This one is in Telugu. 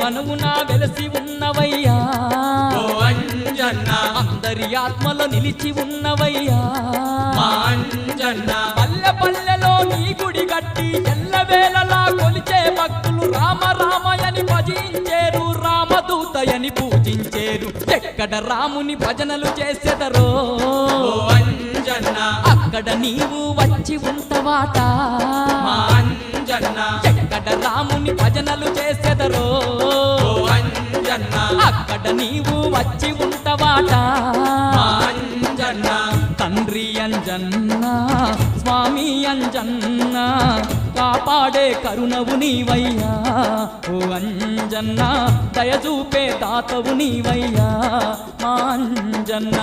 అనువున వెలసి ఉన్నవయ్యా ఓ అంజన్న అందరి ఆత్మలో నిలిచి ఉన్నవయ్యా మా అంజన్న పల్లె పల్లెలో నీ గుడి గట్టి ఎల్లవేళలా కొలిచే భక్తులు రామ రామయని భజించేరు రామదూతయని పూజించేరు ఎక్కడ రాముని భజనలు చేసెదరో ఓ అంజన్న అక్కడ నీవు వచ్చి ఉంటవాట మా అంజన్న ఎక్కడ రాముని భజనలు చేసెదరో ఓ అంజన్న అక్కడ నీవు వచ్చి ఉంటవాట మా అంజన్న తండ్రి అంజన్న స్వామి అంజన్న కాపాడే కరుణవు నీవయ్యా ఓ అంజన్న దయచూపే దాతవు నీవయ్యా మా అంజన్న